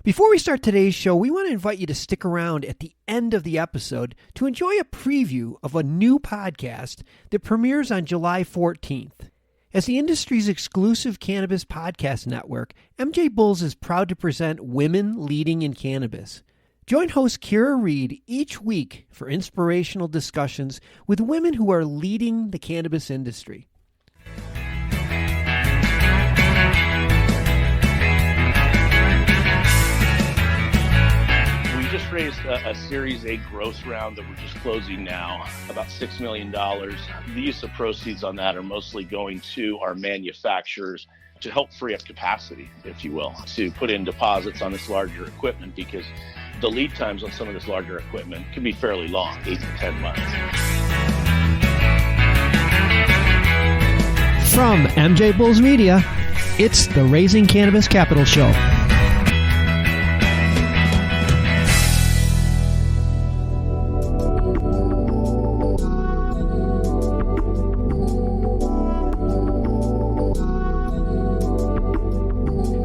Before we start today's show, we want to invite you to stick around at the end of the episode to enjoy a preview of a new podcast that premieres on July 14th. As the industry's exclusive cannabis podcast network, MJBulls is proud to present Women Leading in Cannabis. Join host Kira Reed each week for inspirational discussions with women who are leading the cannabis industry. Just raised a Series A growth round that we're just closing now, about $6 million. The use of proceeds on that are mostly going to our manufacturers to help free up capacity, if you will, to put in deposits on this larger equipment, because the lead times on some of this larger equipment can be fairly long, 8 to 10 months. From MJBulls Media, it's the Raising Cannabis Capital Show.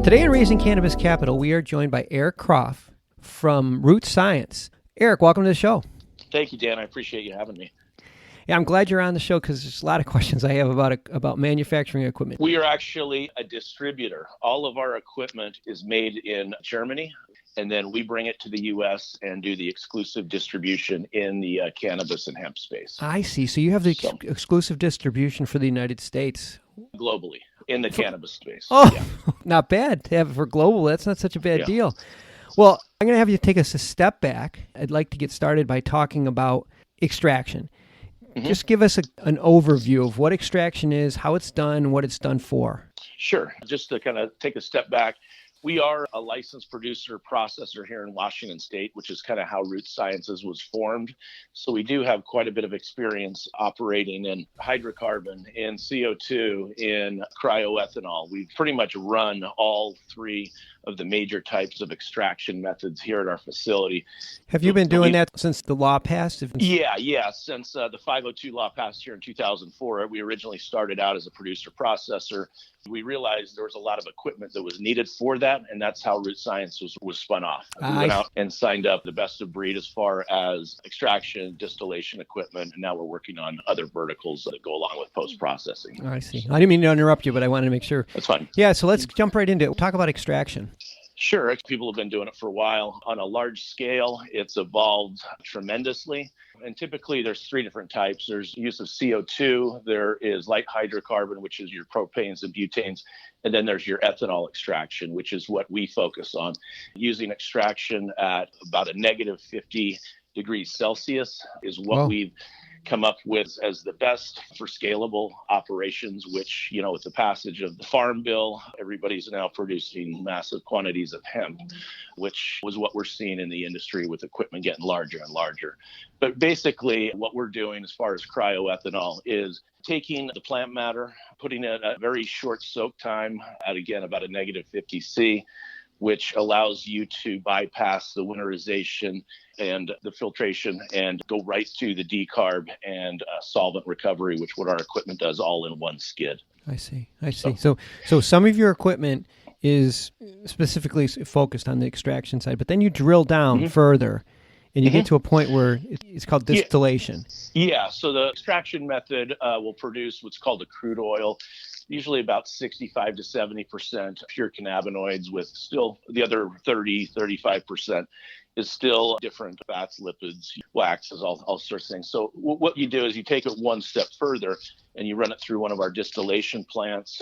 Today in Raising Cannabis Capital, we are joined by Eric Croft from Root Science. Eric, welcome to the show. Thank you, Dan. I appreciate you having me. Yeah, I'm glad you're on the show because there's a lot of questions I have about manufacturing equipment. We are actually a distributor. All of our equipment is made in Germany, and then we bring it to the U.S. and do the exclusive distribution in the cannabis and hemp space. I see. So you have the exclusive distribution for the United States. Globally, in the cannabis space. Oh, yeah. Not bad to have it for global. That's not such a bad deal. Well, I'm going to have you take us a step back. I'd like to get started by talking about extraction. Mm-hmm. Just give us an overview of what extraction is, how it's done, what it's done for. Sure. Just to kind of take a step back, we are a licensed producer processor here in Washington State, which is kind of how Root Sciences was formed. So we do have quite a bit of experience operating in hydrocarbon, in CO2, in cryoethanol. We've pretty much run all three of the major types of extraction methods here at our facility. Have you been doing that since the law passed? Yeah. Since the 502 law passed here in 2004, we originally started out as a producer processor. We realized there was a lot of equipment that was needed for that, and that's how Root Science was spun off. We went out and signed up the best of breed as far as extraction, distillation equipment, and now we're working on other verticals that go along with post-processing. I see. I didn't mean to interrupt you, but I wanted to make sure. That's fine. Yeah, so let's jump right into it. Talk about extraction. Sure. People have been doing it for a while. On a large scale, it's evolved tremendously. And typically there's three different types. There's use of CO2. There is light hydrocarbon, which is your propanes and butanes. And then there's your ethanol extraction, which is what we focus on. Using extraction at about a negative 50 degrees Celsius is what we've come up with as the best for scalable operations, which, with the passage of the Farm Bill, everybody's now producing massive quantities of hemp, which was what we're seeing in the industry with equipment getting larger and larger. But basically what we're doing as far as cryoethanol is taking the plant matter, putting it at a very short soak time at, again, about a negative 50 C, which allows you to bypass the winterization and the filtration and go right to the decarb and solvent recovery, which what our equipment does all in one skid. I see. So some of your equipment is specifically focused on the extraction side, but then you drill down further and you get to a point where it's called distillation. Yeah. So the extraction method will produce what's called a crude oil, usually about 65 to 70% pure cannabinoids, with still the other 35% is still different fats, lipids, waxes, all sorts of things. So what you do is you take it one step further and you run it through one of our distillation plants.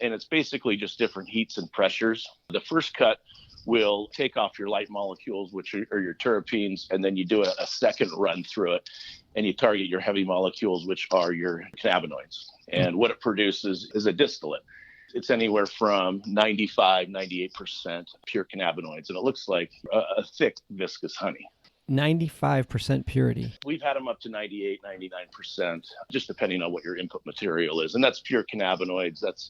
And it's basically just different heats and pressures. The first cut will take off your light molecules, which are your terpenes, and then you do a second run through it, and you target your heavy molecules, which are your cannabinoids. And what it produces is a distillate. It's anywhere from 95, 98% pure cannabinoids, and it looks like a thick, viscous honey. 95% purity. We've had them up to 98, 99%, just depending on what your input material is. And that's pure cannabinoids. That's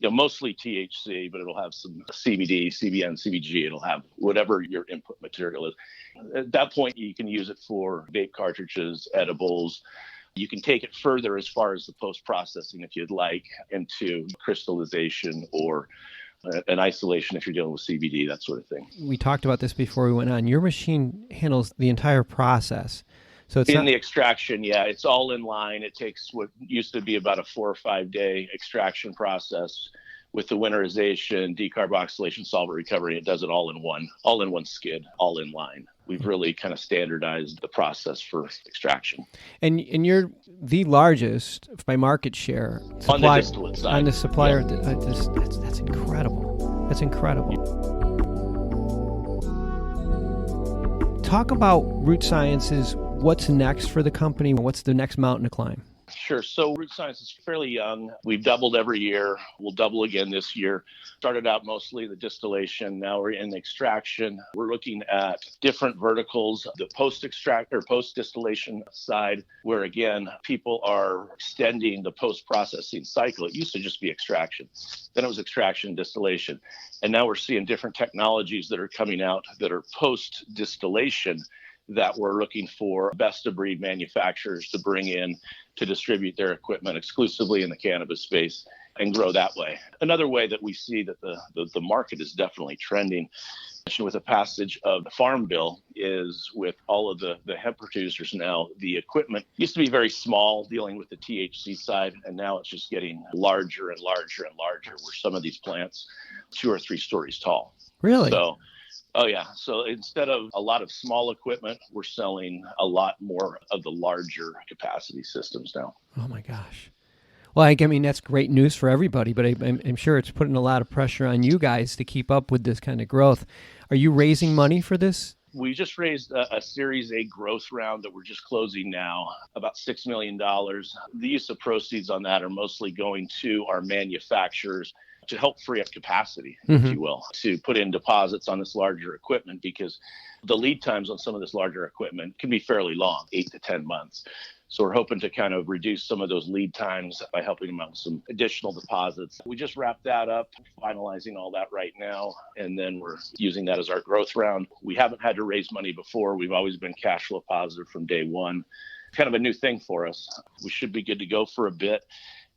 mostly THC, but it'll have some CBD, CBN, CBG. It'll have whatever your input material is. At that point, you can use it for vape cartridges, edibles. You can take it further as far as the post-processing, if you'd like, into crystallization or and isolation if you're dealing with CBD, that sort of thing. We talked about this before we went on. Your machine handles the entire process. So it's the extraction, it's all in line. It takes what used to be about a 4 or 5 day extraction process. With the winterization, decarboxylation, solvent recovery, it does it all in one skid, all in line. We've really kind of standardized the process for extraction. And you're the largest by market share on the distillate side. On the supplier, that's incredible. That's incredible. Talk about Root Sciences. What's next for the company? What's the next mountain to climb? Sure. So Root Science is fairly young. We've doubled every year. We'll double again this year. Started out mostly the distillation. Now we're in the extraction. We're looking at different verticals, the post-extract or post-distillation side, where again, people are extending the post-processing cycle. It used to just be extraction. Then it was extraction, distillation. And now we're seeing different technologies that are coming out that are post-distillation that we're looking for best of breed manufacturers to bring in to distribute their equipment exclusively in the cannabis space and grow that way. Another way that we see that the market is definitely trending with the passage of the Farm Bill is with all of the hemp producers now, the equipment used to be very small dealing with the THC side, and now it's just getting larger and larger and larger, where some of these plants 2 or 3 stories tall. Really? Oh, yeah. So instead of a lot of small equipment, we're selling a lot more of the larger capacity systems now. Oh, my gosh. Well, I mean, that's great news for everybody, but I'm sure it's putting a lot of pressure on you guys to keep up with this kind of growth. Are you raising money for this? We just raised a Series A growth round that we're just closing now, about $6 million. The use of proceeds on that are mostly going to our manufacturers to help free up capacity, if you will, to put in deposits on this larger equipment, because the lead times on some of this larger equipment can be fairly long, 8 to 10 months. So we're hoping to kind of reduce some of those lead times by helping them out with some additional deposits. We just wrapped that up, finalizing all that right now, and then we're using that as our growth round. We haven't had to raise money before. We've always been cash flow positive from day one. Kind of a new thing for us. We should be good to go for a bit.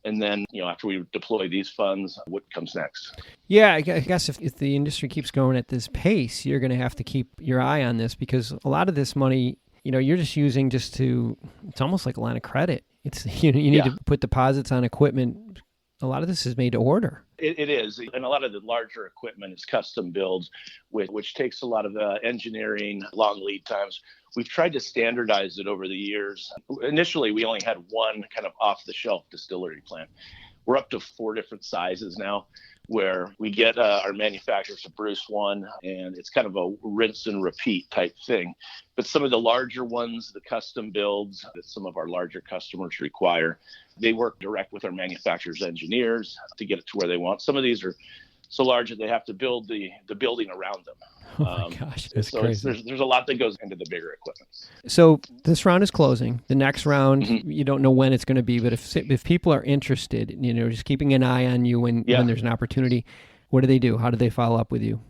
And then, after we deploy these funds, what comes next? Yeah, I guess if the industry keeps going at this pace, you're going to have to keep your eye on this, because a lot of this money, you're just using it's almost like a line of credit. It's you need to put deposits on equipment. A lot of this is made to order. It is. And a lot of the larger equipment is custom builds, which takes a lot of engineering, long lead times. We've tried to standardize it over the years. Initially, we only had one kind of off-the-shelf distillery plant. We're up to 4 different sizes now, where we get our manufacturers to produce one, and it's kind of a rinse and repeat type thing. But some of the larger ones, the custom builds that some of our larger customers require, they work direct with our manufacturers' engineers to get it to where they want. Some of these are so large that they have to build the building around them. Oh my gosh, that's crazy. There's a lot that goes into the bigger equipment. So this round is closing. The next round, you don't know when it's going to be, but if people are interested, just keeping an eye on you when there's an opportunity, what do they do? How do they follow up with you?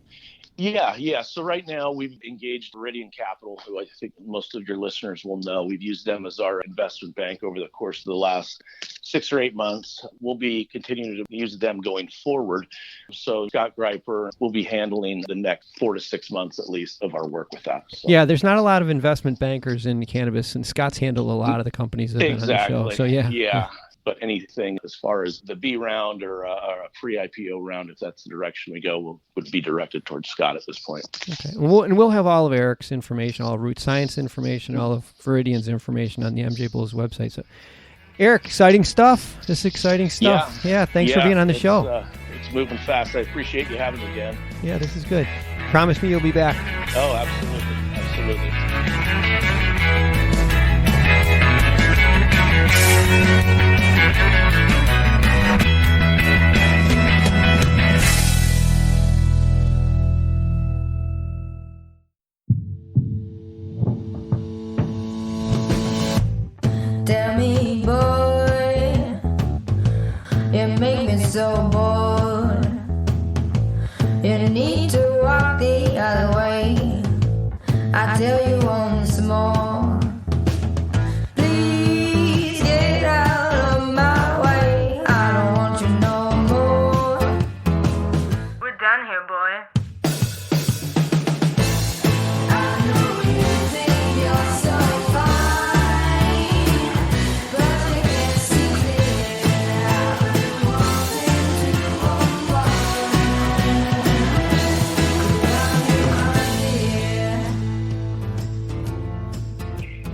Yeah. So right now we've engaged Meridian Capital, who I think most of your listeners will know. We've used them as our investment bank over the course of the last 6 or 8 months. We'll be continuing to use them going forward. So Scott Greiper will be handling the next 4 to 6 months at least of our work with that. So. Yeah, there's not a lot of investment bankers in cannabis, and Scott's handled a lot of the companies that have been on the show. So Yeah. But anything as far as the B round or a pre-IPO round, if that's the direction we go, would be directed towards Scott at this point. Okay. And we'll have all of Eric's information, all of Root Science information, all of Viridian's information on the MJBulls website. So, Eric, exciting stuff. This is exciting stuff. Yeah, thanks for being on the show. It's moving fast. I appreciate you having me again. Yeah, this is good. Promise me you'll be back. Oh, absolutely. Tell me, boy, you make me so bored. You need to walk the other way. I tell you once more. Please get out of my way. I don't want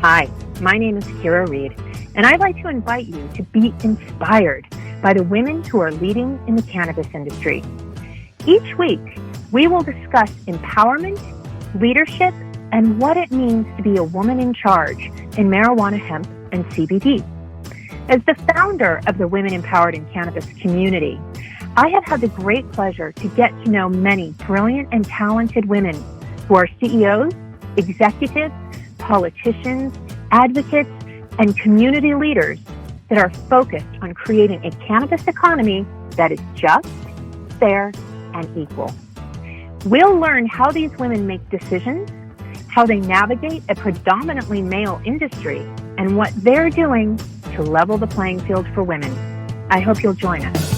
Hi, my name is Kira Reed, and I'd like to invite you to be inspired by the women who are leading in the cannabis industry. Each week, we will discuss empowerment, leadership, and what it means to be a woman in charge in marijuana, hemp, and CBD. As the founder of the Women Empowered in Cannabis community, I have had the great pleasure to get to know many brilliant and talented women who are CEOs, executives, politicians, advocates, and community leaders that are focused on creating a cannabis economy that is just, fair, and equal. We'll learn how these women make decisions, how they navigate a predominantly male industry, and what they're doing to level the playing field for women. I hope you'll join us.